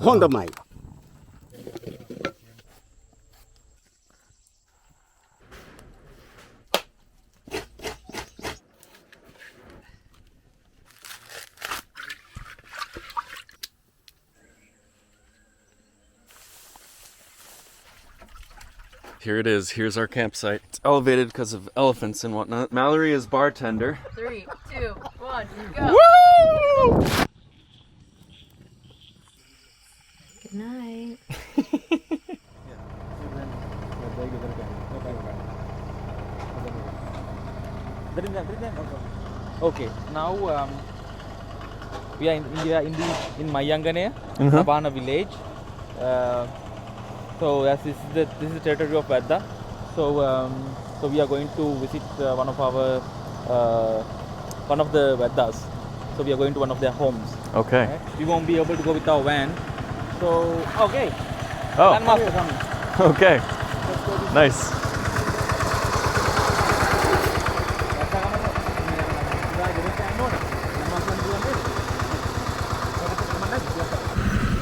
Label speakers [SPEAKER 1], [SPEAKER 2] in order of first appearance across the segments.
[SPEAKER 1] හොඳමයි.
[SPEAKER 2] Here it is. Here's our campsite. It's elevated because of elephants and whatnot. Mallory is bartender.
[SPEAKER 3] 3, 2, 1, go.
[SPEAKER 2] Woo!
[SPEAKER 3] Good night.
[SPEAKER 4] Okay, now we are in mahiyanganaya, Sabana village. So yes, this is the territory of Vedda. So we are going to visit one of the Veddas. So we are going to one of their homes.
[SPEAKER 2] Okay.
[SPEAKER 4] Right? We won't be able to go with our van. So okay.
[SPEAKER 2] Oh.
[SPEAKER 4] Landmaster coming.
[SPEAKER 2] Okay. Nice.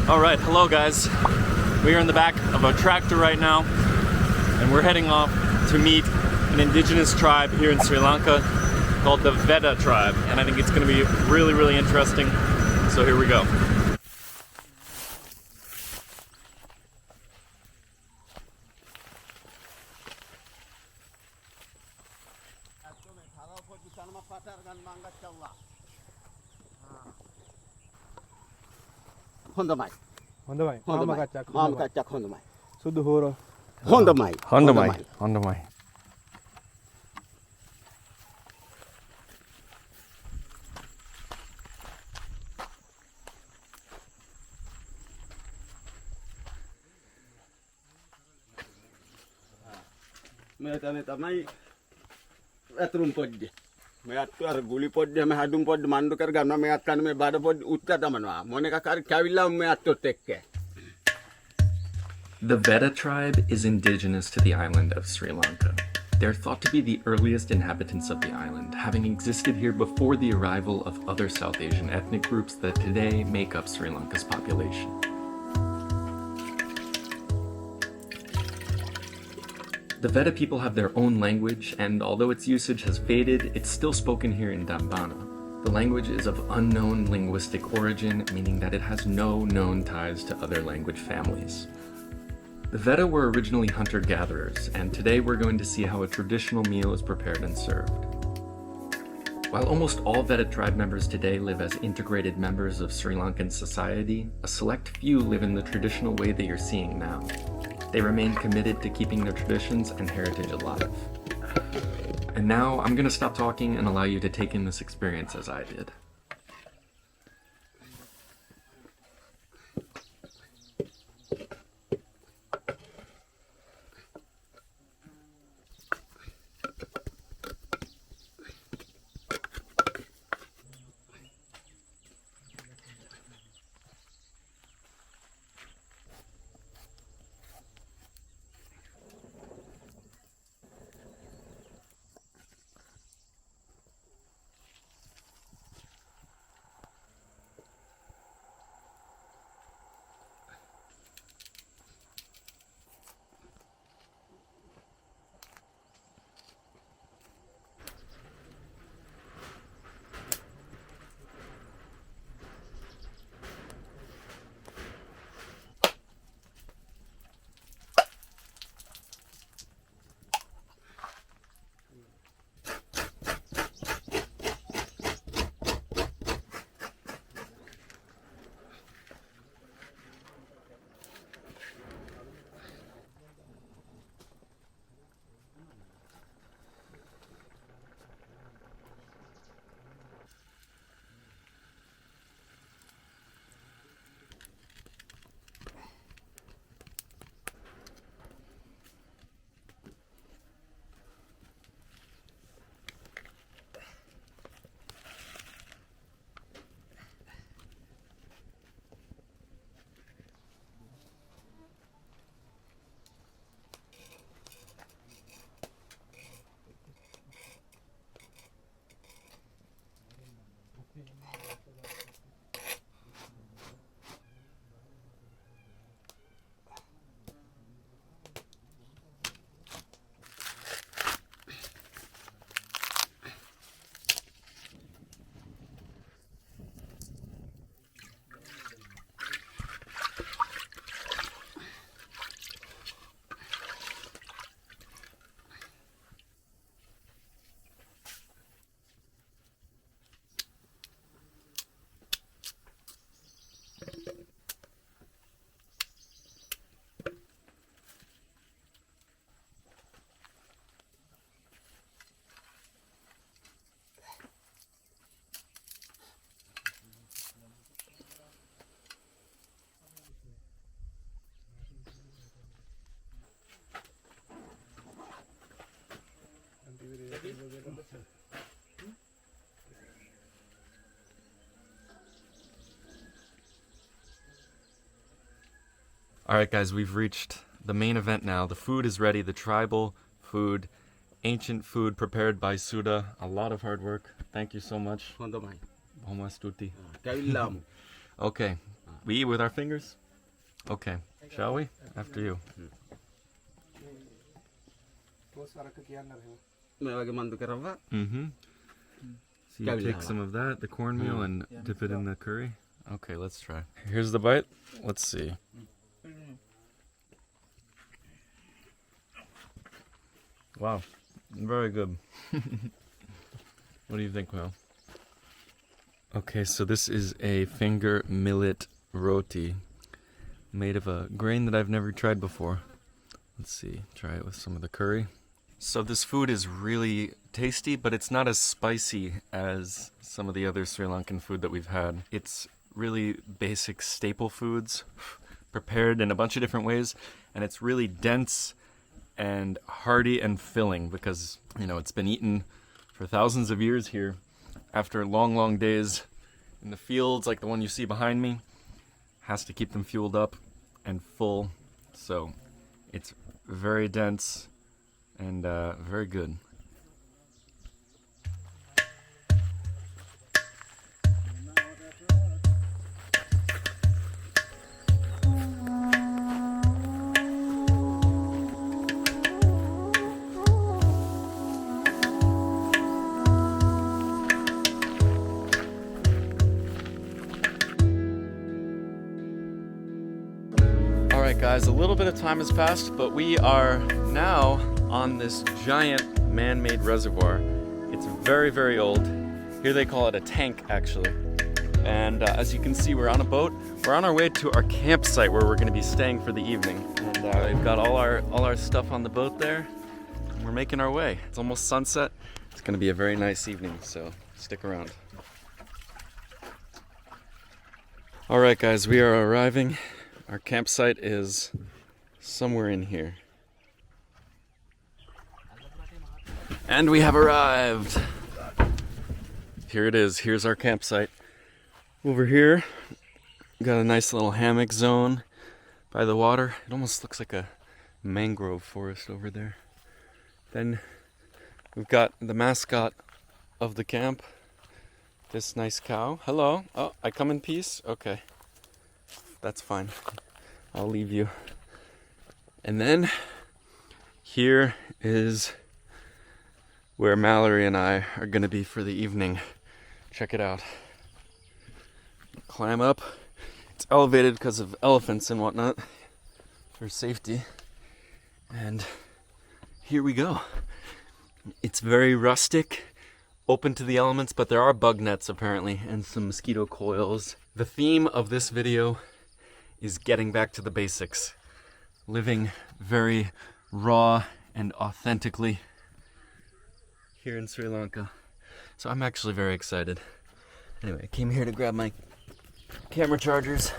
[SPEAKER 2] All right, hello guys. We are in the back of a tractor right now, and we're heading off to meet an indigenous tribe here in Sri Lanka called the Vedda tribe, and I think it's going to be really, really interesting. So here we go.
[SPEAKER 1] හොඳමයි.
[SPEAKER 5] හොඳමයි. මාම කච්චක්.
[SPEAKER 1] මාම කච්චක් හොඳමයි.
[SPEAKER 5] සුදු හෝරෝ.
[SPEAKER 1] හොඳමයි.
[SPEAKER 2] Hondamai.
[SPEAKER 1] මේ තමයි ඇතුරුම් පොඩ්ඩේ. මේ අත්තු අර ගුලි පොඩ්ඩේ මේ හදුම් පොඩ්ඩ මණ්ඩු කර ගන්නවා මේ අත් කන මේ බඩ පොඩ්ඩ උත්ත තමනවා මොන එකක් හරි කැවිලා මේ අත්තොත් එක්ක.
[SPEAKER 2] The Vedda tribe is indigenous to the island of Sri Lanka. They're thought to be the earliest inhabitants of the island, having existed here before the arrival of other South Asian ethnic groups that today make up Sri Lanka's population. The Vedda people have their own language, and although its usage has faded, it's still spoken here in Dambana. The language is of unknown linguistic origin, meaning that it has no known ties to other language families. The Vedda were originally hunter-gatherers, and today we're going to see how a traditional meal is prepared and served. While almost all Vedda tribe members today live as integrated members of Sri Lankan society, a select few live in the traditional way that you're seeing now. They remain committed to keeping their traditions and heritage alive. And now I'm going to stop talking and allow you to take in this experience as I did. Alright guys, we've reached the main event now. The food is ready, the tribal food, ancient food prepared by Suda. A lot of hard work. Thank you so much.
[SPEAKER 1] Honda mai.
[SPEAKER 2] Homastuti.
[SPEAKER 1] Kawilla mo.
[SPEAKER 2] Okay, we eat with our fingers? Okay, shall we? After you.
[SPEAKER 1] May lagi mandu kerava.
[SPEAKER 2] Mm-hmm. So you take some of that, the cornmeal, and dip it in the curry? Okay, let's try. Here's the bite. Let's see. Wow, very good. What do you think, Will? Okay, so this is a finger millet roti made of a grain that I've never tried before. Let's see, try it with some of the curry. So this food is really tasty, but it's not as spicy as some of the other Sri Lankan food that we've had. It's really basic staple foods prepared in a bunch of different ways, and it's really dense and hearty and filling because, you know, it's been eaten for thousands of years here after long, long days in the fields like the one you see behind me. Has to keep them fueled up and full, so it's very dense and very good. Alright guys, a little bit of time has passed, but we are now on this giant man-made reservoir. It's very, very old. Here they call it a tank, actually. And as you can see, we're on a boat. We're on our way to our campsite where we're going to be staying for the evening. And we've got all our stuff on the boat there. And we're making our way. It's almost sunset. It's going to be a very nice evening, so stick around. Alright guys, we are arriving. Our campsite is somewhere in here. And we have arrived. Here it is. Here's our campsite. Over here, we got a nice little hammock zone by the water. It almost looks like a mangrove forest over there. Then we've got the mascot of the camp, this nice cow. Hello. Oh, I come in peace? Okay. That's fine. I'll leave you. And then here is where Mallory and I are going to be for the evening. Check it out. Climb up. It's elevated because of elephants and whatnot for safety. And here we go. It's very rustic, open to the elements, but there are bug nets apparently and some mosquito coils. The theme of this video is getting back to the basics. Living very raw and authentically here in Sri Lanka. So I'm actually very excited. Anyway, I came here to grab my camera chargers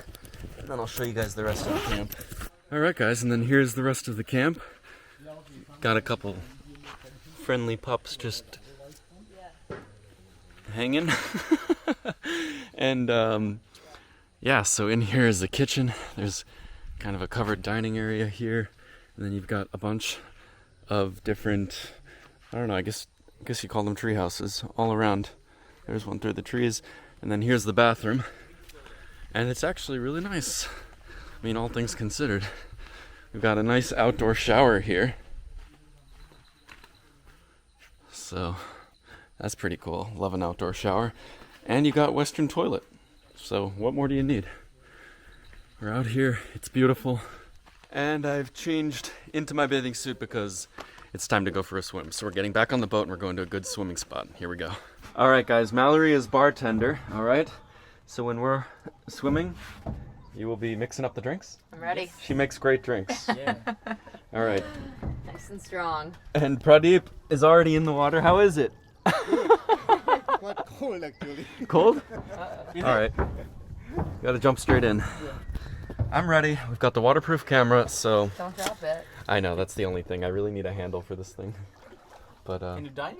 [SPEAKER 2] and then I'll show you guys the rest of the camp. Alright guys, and then here's the rest of the camp. Got a couple friendly pups just hanging. And yeah, so in here is the kitchen. There's kind of a covered dining area here. And then you've got a bunch of different, I don't know, I guess you call them tree houses all around. There's one through the trees. And then here's the bathroom. And it's actually really nice. I mean, all things considered. We've got a nice outdoor shower here. So that's pretty cool. Love an outdoor shower. And you got Western toilet. So what more do you need? We're out here, it's beautiful. And I've changed into my bathing suit because it's time to go for a swim. So we're getting back on the boat and we're going to a good swimming spot. Here we go. All right guys, Mallory is bartender, all right? So when we're swimming, you will be mixing up the drinks?
[SPEAKER 3] I'm ready.
[SPEAKER 2] She makes great drinks. Yeah. All right.
[SPEAKER 3] Nice and strong.
[SPEAKER 2] And Pradeep is already in the water. How is it?
[SPEAKER 5] Quite cold actually.
[SPEAKER 2] Cold? All right. Gotta jump straight in. I'm ready. We've got the waterproof camera, so...
[SPEAKER 3] Don't drop it.
[SPEAKER 2] I know, that's the only thing. I really need a handle for this thing. But,
[SPEAKER 4] Can you dive?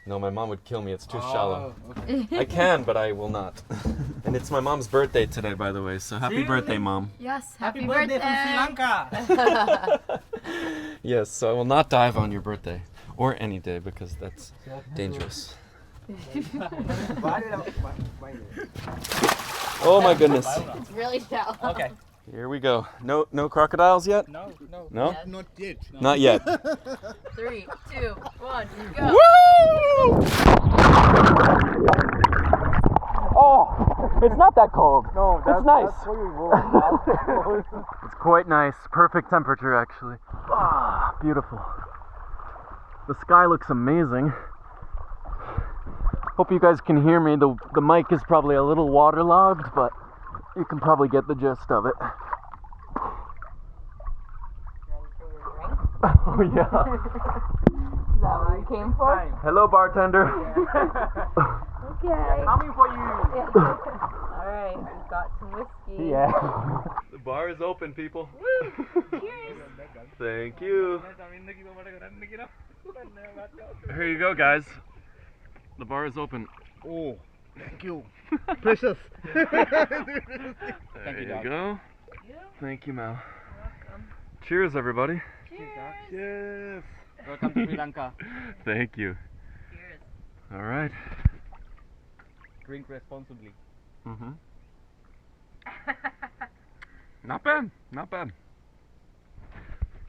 [SPEAKER 2] No, my mom would kill me. It's too shallow. Okay. I can, but I will not. And it's my mom's birthday today, by the way. So happy birthday, Mom.
[SPEAKER 3] Yes, happy birthday
[SPEAKER 6] from Sri Lanka.
[SPEAKER 2] Yes, so I will not dive on your birthday. Or any day, because that's dangerous. Oh my goodness.
[SPEAKER 3] It's really shallow.
[SPEAKER 6] Okay.
[SPEAKER 2] Here we go. No crocodiles yet?
[SPEAKER 6] No.
[SPEAKER 2] No?
[SPEAKER 3] Yes.
[SPEAKER 5] Not yet.
[SPEAKER 2] Not yet.
[SPEAKER 3] 3, 2, 1, go.
[SPEAKER 2] Woo! Oh, it's not that cold. No, it's nice. It's quite nice. Perfect temperature, actually. Ah, beautiful. The sky looks amazing. Hope you guys can hear me. The mic is probably a little waterlogged, but you can probably get the gist of it. Oh yeah.
[SPEAKER 3] Is that what you came for?
[SPEAKER 2] Hello, bartender.
[SPEAKER 3] Okay.
[SPEAKER 6] Coming for you.
[SPEAKER 3] Alright, we've got some whiskey.
[SPEAKER 2] Yeah. The bar is open, people.
[SPEAKER 3] Cheers.
[SPEAKER 2] Thank you. Here you go, guys. The bar is open.
[SPEAKER 5] Oh, thank you. Precious.
[SPEAKER 2] There you go. Thank you, Mal. Cheers, everybody.
[SPEAKER 5] Yes.
[SPEAKER 6] Welcome to Sri Lanka.
[SPEAKER 2] Thank you.
[SPEAKER 3] Cheers.
[SPEAKER 2] All right.
[SPEAKER 6] Drink responsibly.
[SPEAKER 2] Mm-hmm. Not bad. Not bad.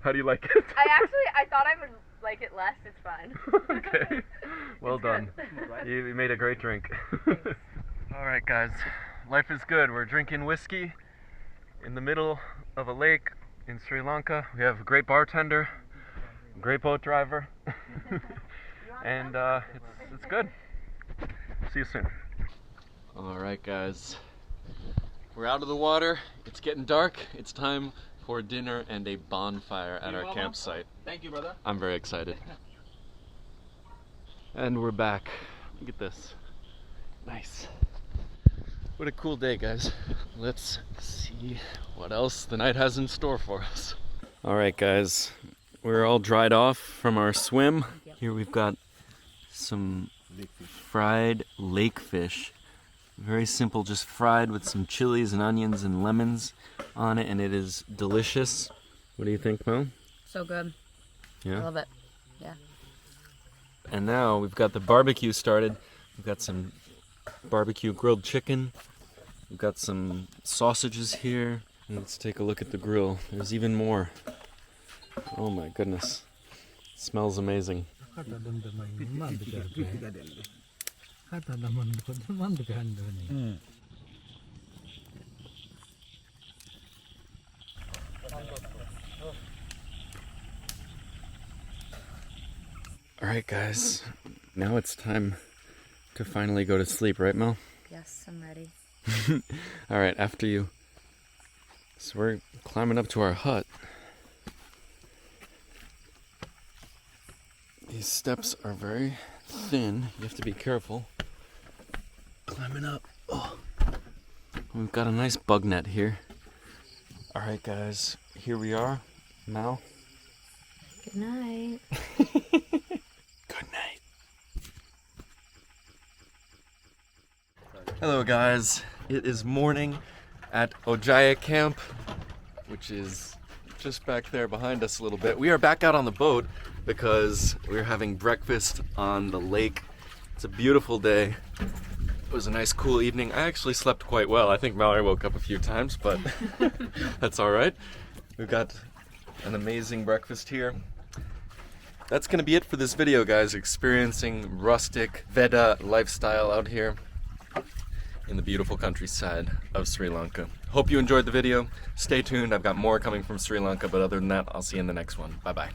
[SPEAKER 2] How do you like it?
[SPEAKER 3] I thought I would like it less. It's fine.
[SPEAKER 2] Okay. Well done. You made a great drink. All right, guys. Life is good. We're drinking whiskey in the middle of a lake in Sri Lanka. We have a great bartender, a great boat driver, and it's good. See you soon. All right, guys. We're out of the water. It's getting dark. It's time for dinner and a bonfire at our campsite.
[SPEAKER 6] Thank you, brother.
[SPEAKER 2] I'm very excited. And we're back. Look at this. Nice. What a cool day, guys. Let's see what else the night has in store for us. All right, guys. We're all dried off from our swim. Here we've got some fried lake fish. Very simple, just fried with some chilies and onions and lemons on it, and it is delicious. What do you think, Mel?
[SPEAKER 3] So good.
[SPEAKER 2] Yeah?
[SPEAKER 3] I love it. Yeah.
[SPEAKER 2] And now we've got the barbecue started. We've got some barbecue grilled chicken. We've got some sausages here. Let's take a look at the grill. There's even more. Oh my goodness. It smells amazing. Alright, guys. Now it's time to finally go to sleep, right, Mel?
[SPEAKER 3] Yes, I'm ready.
[SPEAKER 2] Alright, after you. So we're climbing up to our hut. These steps are very thin. You have to be careful. Climbing up. Oh. We've got a nice bug net here. Alright, guys. Here we are. Mal.
[SPEAKER 3] Good night.
[SPEAKER 2] Good night. Hello, guys. It is morning at Ojaye Camp, which is just back there behind us a little bit. We are back out on the boat because we're having breakfast on the lake. It's a beautiful day. It was a nice cool evening. I actually slept quite well. I think Mallory woke up a few times, but that's all right. We've got an amazing breakfast here. That's going to be it for this video, guys. Experiencing rustic Vedda lifestyle out here in the beautiful countryside of Sri Lanka. Hope you enjoyed the video. Stay tuned. I've got more coming from Sri Lanka, but other than that, I'll see you in the next one. Bye-bye.